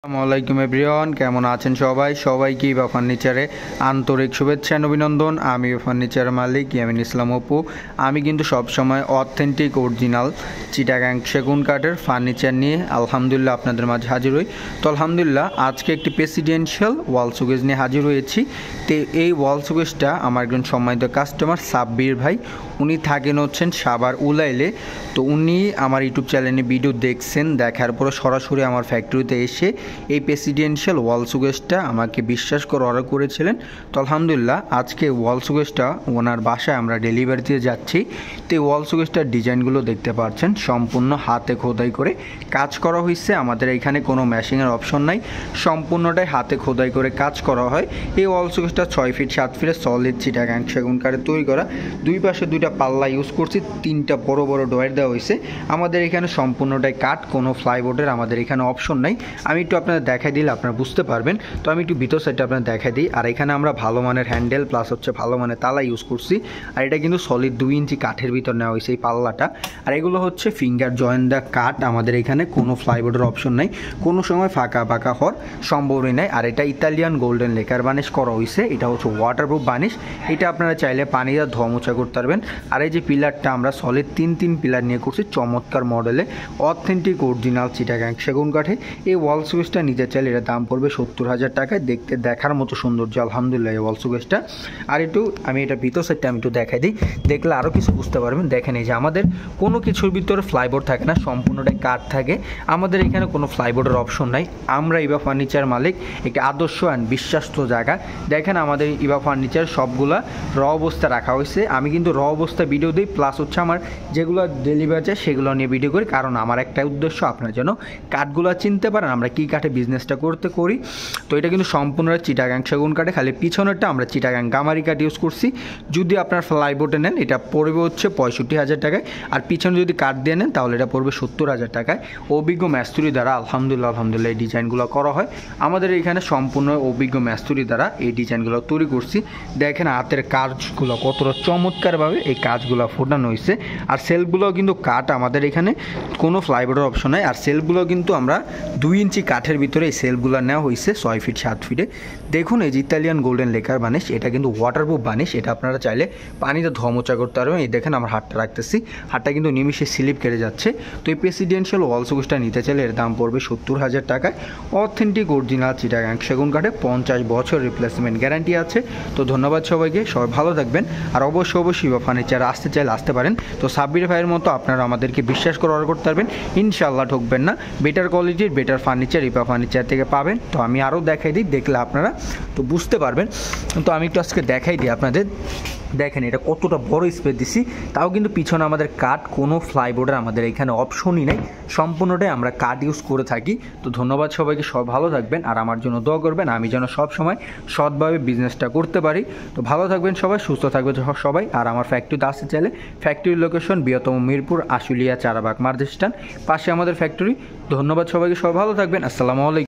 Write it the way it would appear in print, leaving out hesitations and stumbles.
আসসালামাইকুম এভরিওয়ান, কেমন আছেন সবাই? সবাইকে ইভা ফার্নিচারে আন্তরিক শুভেচ্ছা এবং অভিনন্দন। আমি ইভা ফার্নিচারের মালিক ইয়ামিন ইসলাম অপু। আমি কিন্তু সবসময় অথেন্টিক অরিজিনাল চিটাগাং সেগুন কাঠের ফার্নিচার নিয়ে আলহামদুলিল্লাহ আপনাদের মাঝে হাজির হই। তো আলহামদুলিল্লাহ আজকে একটি প্রেসিডেন্সিয়াল ওয়াল শোকেস নিয়ে হাজির হয়েছি। তো এই ওয়াল শোকেসটা আমার একজন সম্মানিত কাস্টমার সাব্বির ভাই, উনি থাকেন হচ্ছেন সাভার উলাইলে। তো উনি আমার ইউটিউব চ্যানেলে ভিডিও দেখছেন, দেখার পরে সরাসরি আমার ফ্যাক্টরিতে এসে এই প্রেসিডেন্সিয়াল ওয়াল শোকেসটা আমাকে বিশ্বাস করে অর্ডার করেছিলেন। তো আলহামদুলিল্লাহ আজকে ওয়াল শোকেসটা ওনার বাসায় আমরা ডেলিভারিতে যাচ্ছি। তো এই ওয়াল শোকেসটার ডিজাইনগুলো দেখতে পাচ্ছেন, সম্পূর্ণ হাতে খোদাই করে কাজ করা হয়েছে। আমাদের এখানে কোনো ম্যাশিংয়ের অপশন নাই, সম্পূর্ণটাই হাতে খোদাই করে কাজ করা হয়। এই ওয়াল শোকেসটা 6 ফিট 7 ফিটের সলিড চিটাগাং সেগুন কাঠের তৈরি করা। দুই পাশে দুইটা পাল্লা ইউজ করছি, 3টা বড় বড় ডয়ার দেওয়া হয়েছে। আমাদের এখানে সম্পূর্ণটাই কাঠ, কোনো ফ্লাইবোর্ডের আমাদের এখানে অপশন নাই। আমি একটু আপনাদের দেখাই দিলে আপনারা বুঝতে পারবেন। তো আমি একটু ভিতর সাইডটা আপনাদের দেখাই দিই। আর এখানে আমরা ভালো মানের হ্যান্ডেল প্লাস হচ্ছে ভালো মানের তালা ইউজ করছি। আর এটা কিন্তু সলিড 2 ইঞ্চি কাঠের ভিতর নেওয়া হয়েছে এই পাল্লাটা। আর এগুলো হচ্ছে ফিঙ্গার জয়েন্ট দা কাঠ। আমাদের এখানে কোনো ফ্লাইবোর্ডের অপশন নাই, কোনো সময় ফাঁকা হওয়ার সম্ভাবনাই নাই। আর এটা ইতালিয়ান গোল্ডেন লেকার বানিশ করা হয়েছে। এটা হচ্ছে ওয়াটারপ্রুফ বানিশ। এটা আপনারা চাইলে পানি দিয়ে ধোয়া মোছা করতে পারবেন। আর এই যে পিলারটা আমরা সলিড 3 পিলার নিয়ে করছি চমৎকার মডেলে, অথেন্টিক অরিজিনাল চিটাগাং সেগুন কাঠে। এই ওয়াল শোকেসটা নিতে চাইলে এটা দাম পড়বে 70,000 টাকায়। দেখতে দেখার মতো সৌন্দর্য আলহামদুলিল্লাহ এই ওয়াল শোকেসটা। আর একটু আমি এটা ভিতর সাইডটা আমি একটু দেখাই দিই, দেখলে আরও কিছু বুঝতে পারবেন। দেখেন এই যে আমাদের কোনো কিছুর ভিতরে ফ্লাইবোর্ড থাকে না, সম্পূর্ণটাই কাঠ থাকে। আমাদের এখানে কোনো ফ্লাইবোর্ডের অপশন নাই। আমরা ইভা ফার্নিচার মালিক, একটি আদর্শ অ্যান্ড বিশ্বাস্ত জায়গা। দেখেন আমাদের ইভা ফার্নিচার সবগুলা র অবস্থা রাখা হয়েছে। আমি কিন্তু র অবস্থা ভিডিও দিই, প্লাস হচ্ছে আমার যেগুলো ডেলিভারি যায় সেগুলো নিয়ে ভিডিও করি। কারণ আমার একটা উদ্দেশ্য, আপনার যেন কাঠগুলো চিনতে পারেন আমরা কী কাঠে বিজনেসটা করি। তো এটা কিন্তু সম্পূর্ণ চিটাগাং সেগুন কাঠে, খালি পিছনেরটা আমরা চিটাগাং গামারি কাঠ ইউজ করছি। যদি আপনার ফ্লাইবোর্ডে নেন এটা পড়বে হচ্ছে 65,000 টাকায়। আর পিছনে যদি কাঠ দিয়ে নেন তাহলে এটা পড়বে 70,000 টাকায়। অভিজ্ঞ মিস্ত্রি দ্বারা আলহামদুলিল্লাহ এই ডিজাইনগুলো করা হয়। আমাদের এখানে সম্পূর্ণ অভিজ্ঞ মিস্ত্রি দ্বারা এই ডিজাইনগুলো তৈরি করছি। দেখেন হাতের কাজগুলো কতটা চমৎকারভাবে এই কাজগুলো ফোটানো হয়েছে। আর সেলফগুলোও কিন্তু কাঠ, আমাদের এখানে কোনো ফ্লাইবোর্ডের অপশন নাই। আর সেলফগুলো কিন্তু আমরা 2 ইঞ্চি কাঠের ভিতরে এই সেলফগুলো নেওয়া হয়েছে 6 ফিট 7 ফিটে। দেখুন এই যে ইতালিয়ান গোল্ডেন লেকার বানিশ, এটা কিন্তু ওয়াটারপ্রুফ বানিশ। এটা আপনারা চাইলে পানিতে ধোয়া মোছা করতে পারবেন। এই দেখেন আমার হাতটা রাখতেছি, হাতটা কিন্তু নিমিশে স্লিপ কেটে যাচ্ছে। তো এই প্রেসিডেন্সিয়াল ওয়াল শোকেসটা নিতে চাইলে এর দাম পড়বে 70,000 টাকায়। অথেন্টিক অরিজিনাল চিটাগাং সেগুন কাঠে 50 বছর রিপ্লেসমেন্ট গ্যারান্টি আছে। তো ধন্যবাদ সবাইকে, সবাই ভালো থাকবেন। আর অবশ্যই ইভা ফার্নিচার আসতে চাইলে আসতে পারেন। তো সাব্বির ভাইয়ের মতো আপনারা আমাদেরকে বিশ্বাস করে অর্ডার করতে পারবেন, ইনশাআল্লাহ ঠকবেন না। বেটার কোয়ালিটির বেটার ফার্নিচার ইভা ফার্নিচার থেকে পাবেন। তো আমি আরও দেখাই দিই, দেখলে আপনারা তো বুঝতে পারবেন। তো আমি একটু আজকে দেখাই দিই আপনাদের। দেখেন এটা কতটা বড় স্পেস দিছি, তাও কিন্তু পিছনে আমাদের কাঠ, কোনো ফ্লাইবোর্ডের আমাদের এখানে অপশনই নেই, সম্পূর্ণটাই আমরা কাঠ ইউজ করে থাকি। তো ধন্যবাদ সবাইকে, সব ভালো থাকবেন আর আমার জন্য দোয়া করবেন, আমি যেন সব সময় সৎভাবে বিজনেসটা করতে পারি। তো ভালো থাকবেন সবাই, সুস্থ থাকবেন সবাই। আর আমার ফ্যাক্টরিতে আসতে চাইলে ফ্যাক্টরির লোকেশন বৃহত্তম মিরপুর আশুলিয়া চারাবাগ মার্জেস্টান পাশে আমাদের ফ্যাক্টরি। ধন্যবাদ সবাইকে, সব ভালো থাকবেন। আসসালামু আলাইকুম।